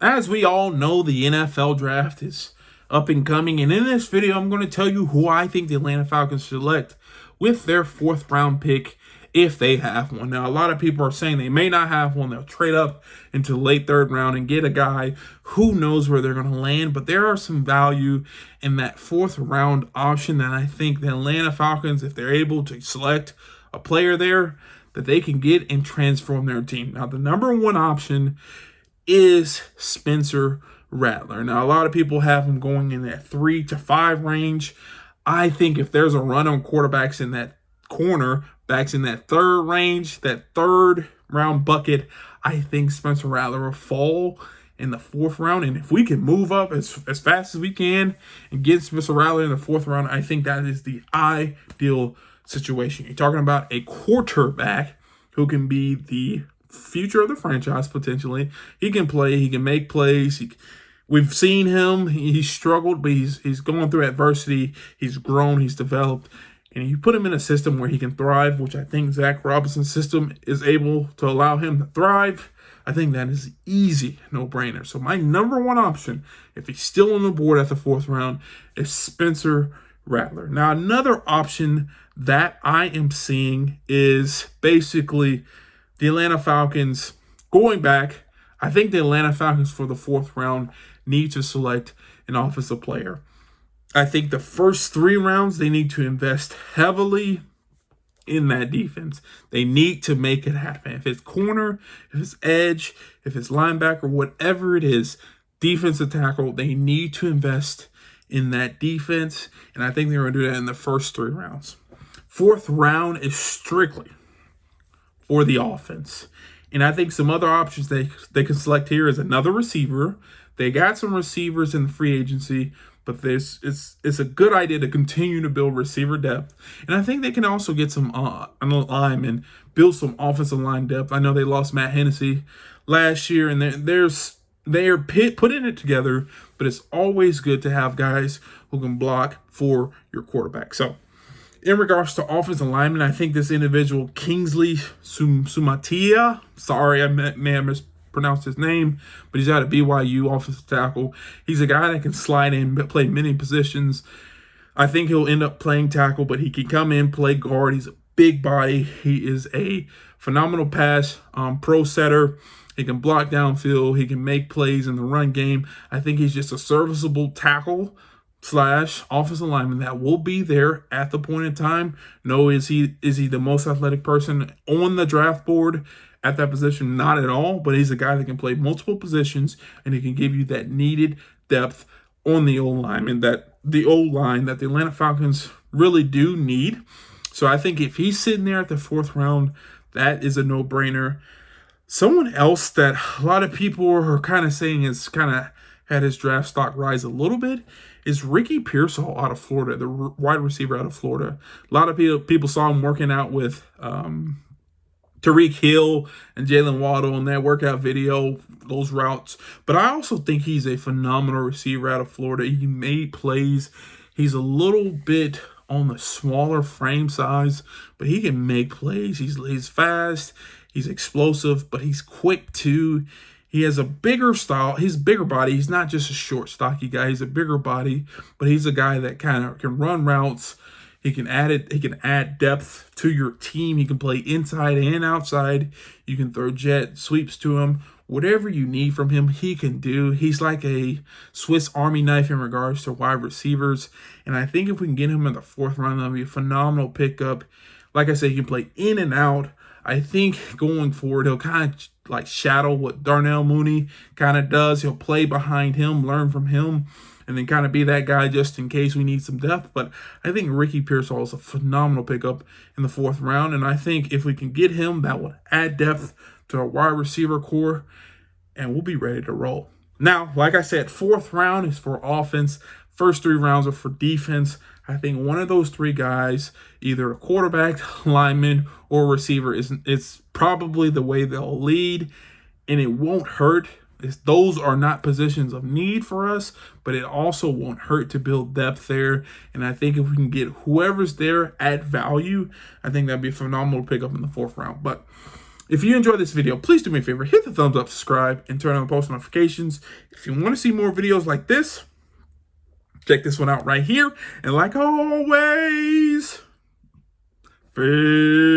As we all know, the NFL draft is up and coming, and in this video, I'm going to tell you who I think the Atlanta Falcons select with their fourth round pick if they have one. Now, a lot of people are saying they may not have one. They'll trade up into the late third round and get a guy who knows where they're going to land, but there are some value in that fourth round option that I think the Atlanta Falcons, if they're able to select a player there, that they can get and transform their team. Now, the number one option is Spencer Rattler. Now, a lot of people have him going in that 3 to 5 range. I think if there's a run on quarterbacks in that corner, backs in that third range, that third round bucket, I think Spencer Rattler will fall in the fourth round. And if we can move up as fast as we can and get Spencer Rattler in the fourth round, I think that is the ideal situation. You're talking about a quarterback who can be the future of the franchise potentially. He can play, he can make plays. We've seen him. He's struggled, but he's going through adversity. He's grown, he's developed, and you put him in a system where he can thrive, which I think Zach Robinson's system is able to allow him to thrive. I think that is easy, no-brainer. So my number one option, if he's still on the board at the fourth round, is Spencer Rattler. Now, another option that I am seeing is basically the Atlanta Falcons going back. I think the Atlanta Falcons for the fourth round need to select an offensive player. I think the first 3 rounds, they need to invest heavily in that defense. They need to make it happen. If it's corner, if it's edge, if it's linebacker, whatever it is, defensive tackle, they need to invest in that defense. And I think they're going to do that in the first 3 rounds. Fourth round is strictly for the offense. And I think some other options they can select here is another receiver. They got some receivers in the free agency, but it's a good idea to continue to build receiver depth. And I think they can also get some linemen, build some offensive line depth. I know they lost Matt Hennessy last year, and they're putting it together, but it's always good to have guys who can block for your quarterback. So, in regards to offensive linemen, I think this individual, Kingsley Sumatia, sorry, I may have mispronounced his name, but he's out of BYU, offensive tackle. He's a guy that can slide in, play many positions. I think he'll end up playing tackle, but he can come in, play guard. He's a big body. He is a phenomenal pass pro setter. He can block downfield. He can make plays in the run game. I think he's just a serviceable tackle / offensive lineman that will be there at the point in time. No, is he the most athletic person on the draft board at that position? Not at all, but he's a guy that can play multiple positions, and he can give you that needed depth on the O-line, and that the O-line that the Atlanta Falcons really do need. So I think if he's sitting there at the fourth round, that is a no-brainer. Someone else that a lot of people are kind of saying is kind of had his draft stock rise a little bit is Ricky Pearsall out of Florida, the wide receiver out of Florida. A lot of people saw him working out with Tyreek Hill and Jalen Waddle in that workout video, those routes. But I also think he's a phenomenal receiver out of Florida. He made plays. He's a little bit on the smaller frame size, but he can make plays. He's fast. He's explosive, but he's quick too. He has a bigger style. He's a bigger body. He's not just a short, stocky guy. He's a bigger body, but he's a guy that kind of can run routes. He can add depth to your team. He can play inside and outside. You can throw jet sweeps to him. Whatever you need from him, he can do. He's like a Swiss Army knife in regards to wide receivers. And I think if we can get him in the fourth round, that'll be a phenomenal pickup. Like I said, he can play in and out. I think going forward, he'll kind of like shadow what Darnell Mooney kind of does. He'll play behind him, learn from him, and then kind of be that guy just in case we need some depth. But I think Ricky Pearsall is a phenomenal pickup in the fourth round. And I think if we can get him, that will add depth to our wide receiver core, and we'll be ready to roll. Now, like I said, fourth round is for offense. First 3 rounds are for defense. I think one of those 3 guys, either a quarterback, lineman, or receiver, it's probably the way they'll lead, and it won't hurt. Those are not positions of need for us, but it also won't hurt to build depth there. And I think if we can get whoever's there at value, I think that'd be a phenomenal pickup in the fourth round. But If you enjoyed this video, please do me a favor, hit the thumbs up, subscribe, and turn on the post notifications. If you want to see more videos like this, check this one out right here. And like always, peace.